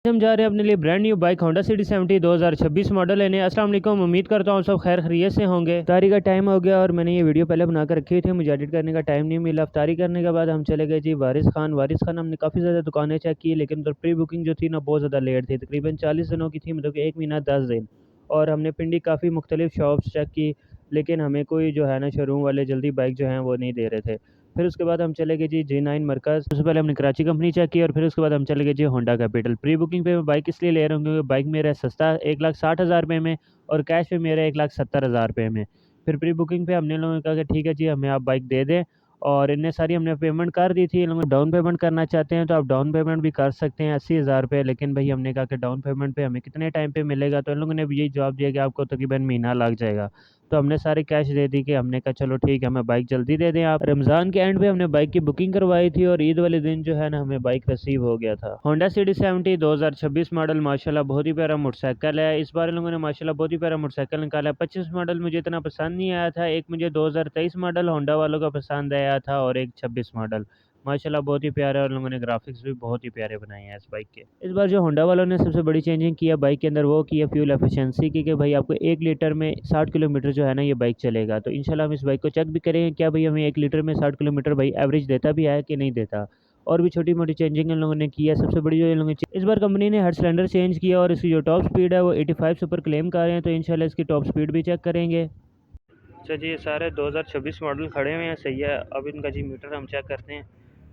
हम जा रहे हैं अपने लिए brand new bike Honda city 70 2026 model लेने। अस्सलाम वालेकुम, उम्मीद करता हूँ सब खैर खैरियत से होंगे। इफ्तारी का टाइम हो गया और मैंने ये वीडियो पहले बना कर रखी थी, मुझे एडिट करने का टाइम नहीं मिला। इफ्तारी करने के बाद हम चले गए जी वारिस खान। हमने काफ़ी ज़्यादा दुकानें चेक की, लेकिन उधर प्री बुकिंग जो थी ना बहुत ज़्यादा लेट थी, तकरीबन 40 दिनों की थी, मतलब कि 1 महीना 10 दिन। और हमने पिंडी काफ़ी मुख्तलिफ शॉप्स चेक की, लेकिन हमें कोई जो है ना शोरूम वाले जल्दी बाइक जो हैं वो नहीं दे रहे थे। फिर उसके बाद हम चले गए जी J9 मरकज़। सबसे पहले हमने कराची कंपनी चेक की और फिर उसके बाद हम चले गए जी होंडा कैपिटल। प्री बुकिंग पे मैं बाइक इसलिए ले रहा हूँ क्योंकि बाइक मेरा सस्ता 1,60,000 रुपये में और कैश पे मेरा 1,70,000 रुपये में। फिर प्री बुकिंग पे हमने लोगों ने कहा कि ठीक है जी हमें आप बाइक दे दें, और इतने सारी हमने पेमेंट कर दी थी। इन लोगों डाउन पेमेंट करना चाहते हैं तो आप डाउन पेमेंट भी कर सकते हैं 80,000 रुपये। लेकिन भाई हमने कहा कि डाउन पेमेंट पे हमें कितने टाइम पे मिलेगा, तो इन लोगों ने भी यही जवाब दिया कि आपको तकरीबन महीना लग जाएगा। तो हमने सारे कैश दे दी कि हमने कहा चलो ठीक है हमें बाइक जल्दी दे दें आप। रमज़ान के एंड पे हमने बाइक की बुकिंग करवाई थी और ईद वाले दिन जो है ना हमें बाइक रिसीव हो गया था। होंडा सिटी 70 2026 मॉडल माशाल्लाह बहुत ही प्यारा मोटरसाइकिल है। इस बार इन लोगों ने माशाल्लाह बहुत ही प्यारा मोटरसाइकिल निकाला है। 25 मॉडल मुझे इतना पसंद नहीं आया था, एक मुझे 2023 मॉडल होंडा वालों का पसंद आया था और एक 26 मॉडल। माशाल्लाह बहुत ही प्यारा, और लोगों ने ग्राफिक्स भी बहुत ही प्यारे बनाए हैं इस बाइक के। इस बार जो होंडा वालों ने सबसे बड़ी चेंजिंग की है बाइक के अंदर वो की है फ्यूल एफिशिएंसी की, कि भाई आपको 1 लीटर में 60 किलोमीटर जो है ना ये बाइक चलेगा। तो इंशाल्लाह हम इस बाइक को चेक भी करेंगे क्या भाई हमें 1 लीटर में 60 किलोमीटर भाई एवरेज देता भी है कि नहीं देता। और भी छोटी मोटी चेंजिंग इन लोगों ने की है। सबसे बड़ी जो इन लोगों ने इस बार कंपनी ने हर सिलेंडर चेंज किया और इसकी जो टॉप स्पीड है वो 85 से ऊपर क्लेम कर रहे हैं, तो इंशाल्लाह इसकी टॉप स्पीड भी चेक करेंगे। अच्छा जी, ये सारे 2026 मॉडल खड़े हुए हैं, सही है। अब इनका जी मीटर हम चेक करते हैं,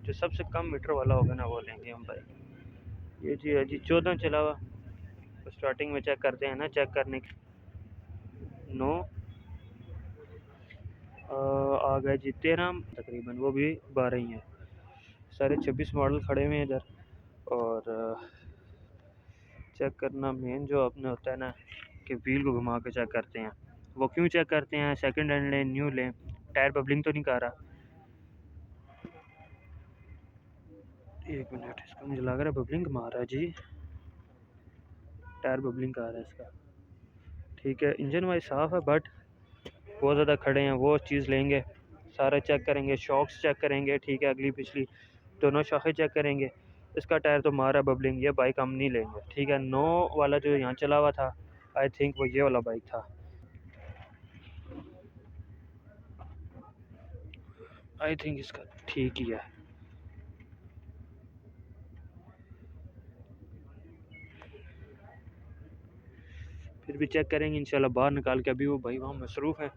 जो सबसे कम मीटर वाला होगा ना वो लेंगे हम बाइक। ये जी है जी 14 चला हुआ। तो स्टार्टिंग में चेक करते हैं ना, चेक करने की 9 आ गए जी 13 तकरीबन, वो भी 12 ही है। सारे 26 मॉडल खड़े हुए हैं इधर। और चेक करना मेन जो अपने होता है ना कि व्हील को घुमा के चेक करते हैं। वो क्यों चेक करते हैं, सेकंड हैंड लें न्यू लें, टायर बबलिंग तो नहीं कर रहा। एक मिनट, इसका मुझे लग रहा है बबलिंग मार रहा है जी, टायर बबलिंग कर रहा है इसका। ठीक है, इंजन वाइज साफ़ है बट बहुत ज़्यादा खड़े हैं, वो चीज़ लेंगे। सारा चेक करेंगे, शॉक्स चेक करेंगे, ठीक है, अगली पिछली दोनों शाखें चेक करेंगे। इसका टायर तो मारा बबलिंग, ये बाइक हम नहीं लेंगे। ठीक है, 9 वाला जो यहाँ चला हुआ था आई थिंक वो ये वाला बाइक था। आई थिंक इसका ठीक ही है। फिर भी चेक करेंगे इंशाल्लाह बाहर निकाल के। अभी वो भाई वहाँ मसरूफ़ है,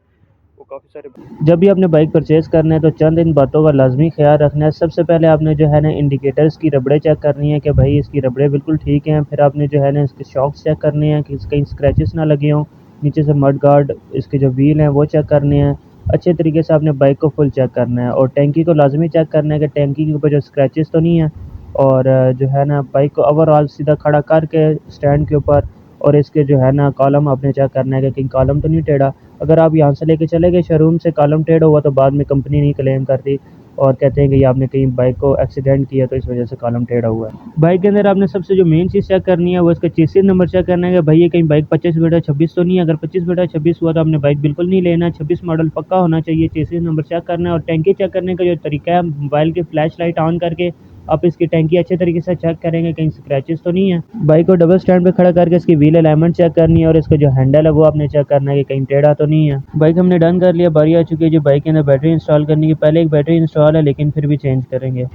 वो काफ़ी सारे। जब भी आपने बाइक परचेज़ करना है तो चंद इन बातों का लाजमी ख्याल रखना है। सबसे पहले आपने जो है ना इंडिकेटर्स की रबड़े चेक करनी है कि भाई इसकी रबड़े बिल्कुल ठीक हैं। फिर आपने जो है ना इसके शॉक्स चेक करने हैं कि कहीं स्क्रैचेस ना लगे हों। नीचे से मड गार्ड, इसके जो व्हील हैं वो चेक करने हैं। अच्छे तरीके से आपने बाइक को फुल चेक करना है और टैंकी को लाजमी चेक करना है कि टैंकी के ऊपर जो स्क्रैचेस तो नहीं है। और जो है ना बाइक को ओवरऑल सीधा खड़ा करके स्टैंड के ऊपर, और इसके जो है ना कॉलम आपने चेक करना है कि कहीं कॉलम तो नहीं टेढ़ा। अगर आप यहाँ से लेके चले गए शोरूम से, कॉलम टेढ़ा हुआ तो बाद में कंपनी नहीं क्लेम करती और कहते हैं कि आपने कहीं बाइक को एक्सीडेंट किया तो इस वजह से कॉलम टेढ़ा हुआ है। बाइक के अंदर आपने सबसे जो मेन चीज़ चेक करनी है वो इसका चेसिस नंबर चेक करना है कि भाई ये कहीं बाइक 25 बटा 26 तो नहीं है। अगर 25 बटा 26 हुआ तो आपने बाइक बिल्कुल नहीं लेना, 26 मॉडल पक्का होना चाहिए। चेसिस नंबर चेक करना है। और टैंकी चेक करने का जो तरीका है, मोबाइल की फ्लैश लाइट ऑन करके आप इसकी टैंकी अच्छे तरीके से चेक करेंगे कहीं स्क्रैचेस तो नहीं है। बाइक को डबल स्टैंड पे खड़ा करके इसकी व्हील अलाइनमेंट चेक करनी है और इसका जो हैंडल है वो आपने चेक करना है कि कहीं टेढ़ा तो नहीं है। बाइक हमने डन कर लिया, बारी आ चुकी है जो बाइक के अंदर बैटरी इंस्टॉल करने की। पहले एक बैटरी इंस्टॉल है लेकिन फिर भी चेंज करेंगे।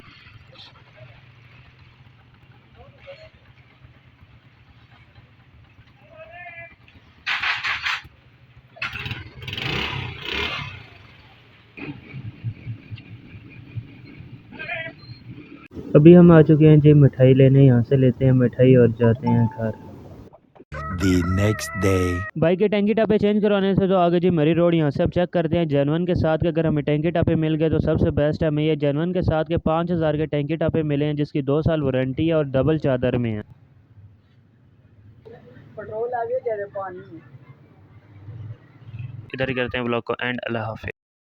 अभी हम आ चुके हैं जी मिठाई लेने, यहाँ से लेते हैं मिठाई और जाते हैं घर। The next day. बाइक के टैंकी टापे चेंज करवाने से तो आगे जी मरी रोड, यहाँ से अब चेक करते हैं जेनवन के साथ के। अगर हमें टैंकी टापे मिल गए तो सबसे बेस्ट है। हमें ये जेनवन के साथ के 5,000 के टैंकी टापे मिले हैं जिसकी 2 साल वारंटी है और डबल चादर में है। पेट्रोल आ गया, पानी इधर ही करते हैं ब्लॉग को एंड। अल्लाह हाफिज़।